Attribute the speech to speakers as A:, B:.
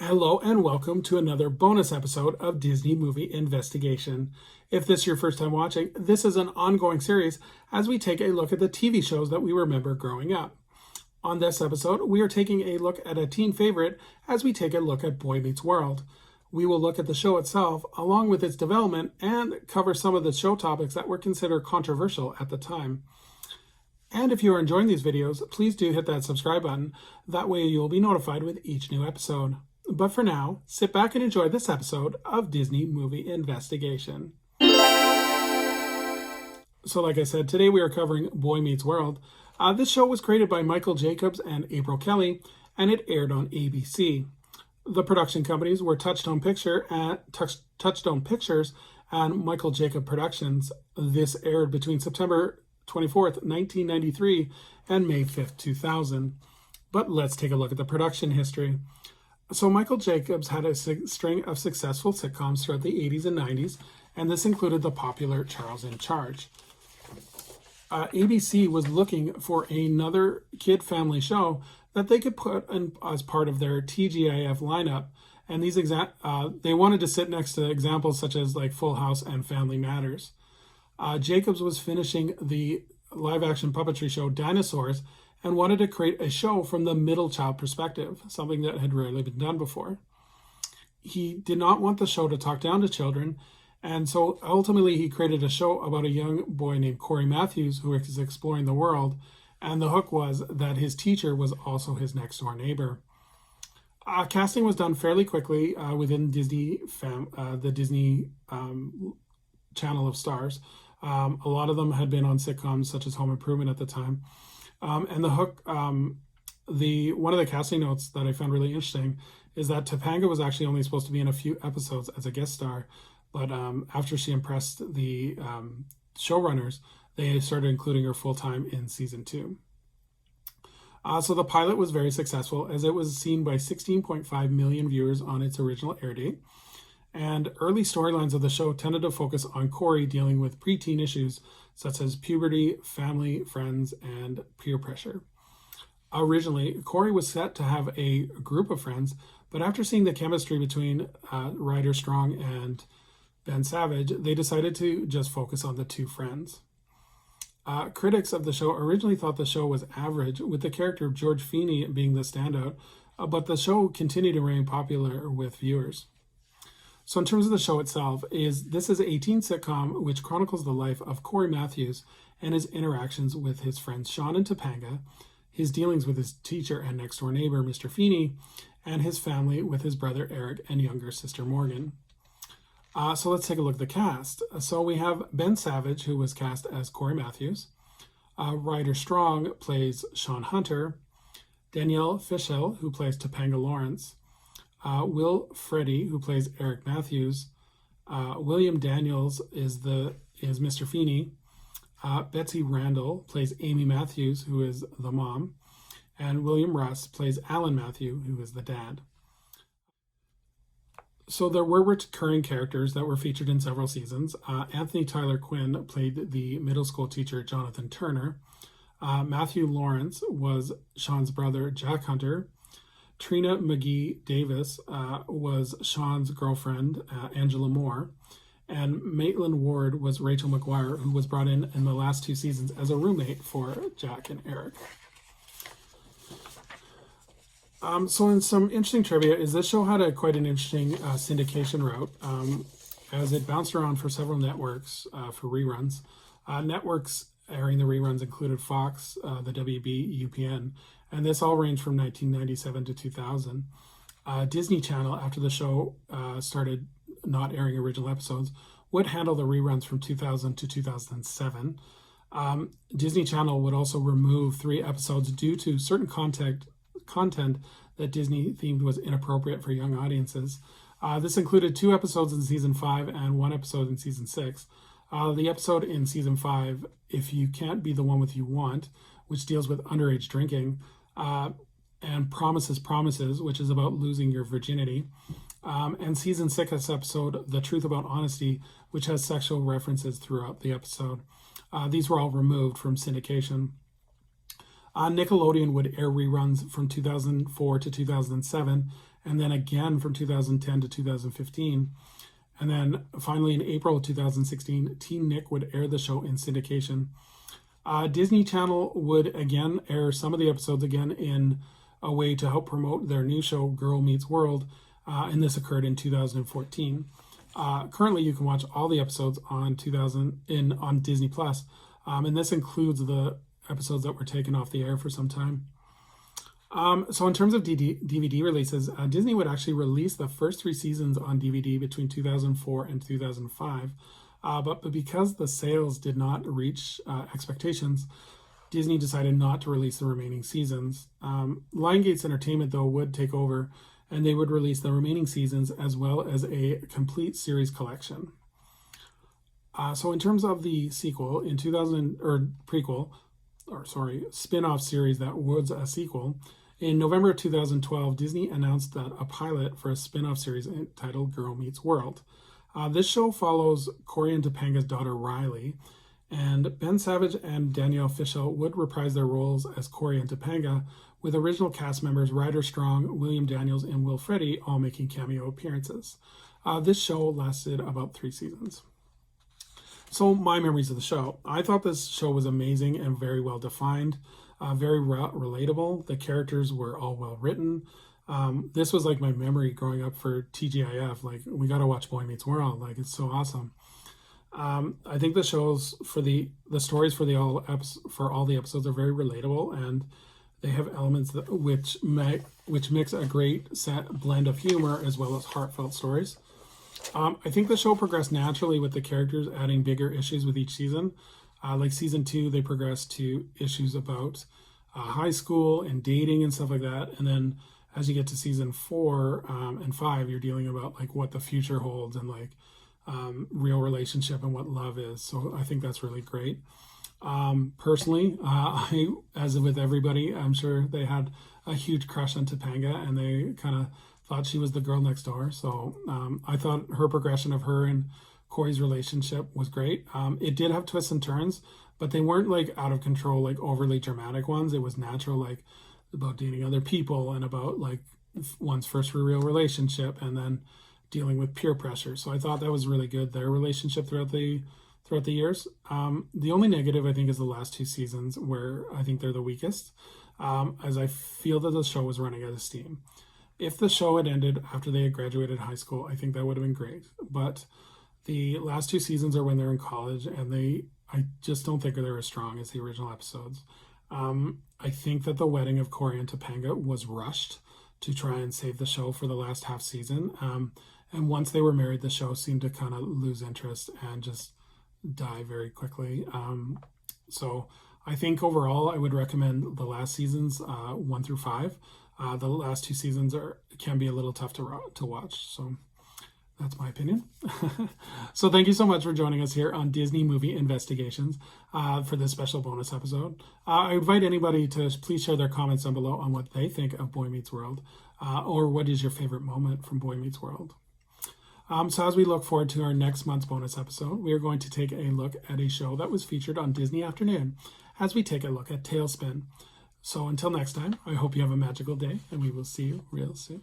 A: Hello and welcome to another bonus episode of Disney Movie Investigation. If this is your first time watching, this is an ongoing series as we take a look at the TV shows that we remember growing up. On this episode, we are taking a look at a teen favorite as we take a look at Boy Meets World. We will look at the show itself, along with its development, and cover some of the show topics that were considered controversial at the time. And if you are enjoying these videos, please do hit that subscribe button. That way you'll be notified with each new episode. But for now, sit back and enjoy this episode of Disney Movie Investigation. So like I said, today we are covering Boy Meets World. This show was created by Michael Jacobs and April Kelly, and it aired on ABC. The production companies were Touchstone Pictures and Michael Jacob Productions. This aired between September 24th, 1993 and May 5th, 2000. But let's take a look at the production history. So Michael Jacobs had a string of successful sitcoms throughout the 80s and 90s, and this included the popular Charles in Charge. ABC was looking for another kid family show that they could put in as part of their TGIF lineup, and these they wanted to sit next to examples such as like Full House and Family Matters. Jacobs was finishing the live-action puppetry show Dinosaurs and wanted to create a show from the middle child perspective, something that had rarely been done before. He did not want the show to talk down to children, and so ultimately he created a show about a young boy named Corey Matthews who was exploring the world, and the hook was that his teacher was also his next-door neighbor. Casting was done fairly quickly within the Disney channel of stars. A lot of them had been on sitcoms such as Home Improvement at the time. And the hook, one of the casting notes that I found really interesting is that Topanga was actually only supposed to be in a few episodes as a guest star, but after she impressed the showrunners, they started including her full-time in season 2. So the pilot was very successful as it was seen by 16.5 million viewers on its original air date. And early storylines of the show tended to focus on Corey dealing with preteen issues such as puberty, family, friends, and peer pressure. Originally, Corey was set to have a group of friends, but after seeing the chemistry between Ryder Strong and Ben Savage, they decided to just focus on the two friends. Critics of the show originally thought the show was average, with the character of George Feeney being the standout, but the show continued to remain popular with viewers. So in terms of the show itself, this is a teen sitcom which chronicles the life of Corey Matthews and his interactions with his friends Sean and Topanga, his dealings with his teacher and next-door neighbor, Mr. Feeney, and his family with his brother Eric and younger sister Morgan. So let's take a look at the cast. So we have Ben Savage, who was cast as Corey Matthews. Ryder Strong plays Sean Hunter. Danielle Fishel, who plays Topanga Lawrence. Will Freddy, who plays Eric Matthews. William Daniels is Mr. Feeney. Betsy Randall plays Amy Matthews, who is the mom. And William Russ plays Alan Matthew, who is the dad. So there were recurring characters that were featured in several seasons. Anthony Tyler Quinn played the middle school teacher, Jonathan Turner. Matthew Lawrence was Sean's brother, Jack Hunter. Trina McGee Davis was Sean's girlfriend, Angela Moore, and Maitland Ward was Rachel McGuire, who was brought in the last 2 seasons as a roommate for Jack and Eric. So in some interesting trivia is this show had quite an interesting syndication route as it bounced around for several networks for reruns. Networks airing the reruns included Fox, the WB, UPN, and this all ranged from 1997 to 2000. Disney Channel, after the show started not airing original episodes, would handle the reruns from 2000 to 2007. Disney Channel would also remove 3 episodes due to certain content that Disney themed was inappropriate for young audiences. This included 2 episodes in season 5 and 1 episode in season 6. The episode in season 5, If You Can't Be the One With You Want, which deals with underage drinking, and Promises, which is about losing your virginity, and season 6 episode, The Truth About Honesty, which has sexual references throughout the episode. These were all removed from syndication. Nickelodeon would air reruns from 2004 to 2007, and then again from 2010 to 2015. And then finally in April of 2016, Teen Nick would air the show in syndication. Disney Channel would again air some of the episodes again in a way to help promote their new show, Girl Meets World, and this occurred in 2014. Currently, you can watch all the episodes on Disney Plus, and this includes the episodes that were taken off the air for some time. So in terms of DVD releases, Disney would actually release the first 3 seasons on DVD between 2004 and 2005. But because the sales did not reach expectations, Disney decided not to release the remaining seasons. Lionsgate Entertainment, though, would take over, and they would release the remaining seasons as well as a complete series collection. So in terms of the sequel, spin-off series that was a sequel, in November 2012, Disney announced that a pilot for a spin-off series entitled Girl Meets World. This show follows Corey and Topanga's daughter Riley, and Ben Savage and Danielle Fishel would reprise their roles as Corey and Topanga, with original cast members Ryder Strong, William Daniels, and Will Freddy all making cameo appearances. This show lasted about 3 seasons. So my memories of the show. I thought this show was amazing and very well defined, very relatable. The characters were all well written. This was like my memory growing up for TGIF. Like, we got to watch Boy Meets World. Like, it's so awesome. I think the shows for the stories for all the episodes are very relatable, and they have elements which mix a great blend of humor as well as heartfelt stories. I think the show progressed naturally with the characters adding bigger issues with each season. Like season 2, they progressed to issues about high school and dating and stuff like that, and then as you get to season 4 and 5, you're dealing about like what the future holds and like real relationship and what love is. So I think that's really great. Personally, I, as with everybody, I'm sure they had a huge crush on Topanga, and they kind of thought she was the girl next door. So I thought her progression of her and Corey's relationship was great. It did have twists and turns, but they weren't like out of control, like overly dramatic ones. It was natural, like about dating other people and about like one's first real relationship and then dealing with peer pressure. So I thought that was really good, their relationship throughout the years. The only negative, I think, is the last 2 seasons, where I think they're the weakest, as I feel that the show was running out of steam. If the show had ended after they had graduated high school, I think that would have been great. But the last 2 seasons are when they're in college, and I just don't think they're as strong as the original episodes. I think that the wedding of Corey and Topanga was rushed to try and save the show for the last half season. And once they were married, the show seemed to kind of lose interest and just die very quickly. So I think overall, I would recommend the last seasons 1 through 5. The last 2 seasons can be a little tough to watch. So that's my opinion. So thank you so much for joining us here on Disney Movie Investigations for this special bonus episode. I invite anybody to please share their comments down below on what they think of Boy Meets World, or what is your favorite moment from Boy Meets World. So as we look forward to our next month's bonus episode, we are going to take a look at a show that was featured on Disney Afternoon as we take a look at Tailspin. So until next time, I hope you have a magical day, and we will see you real soon.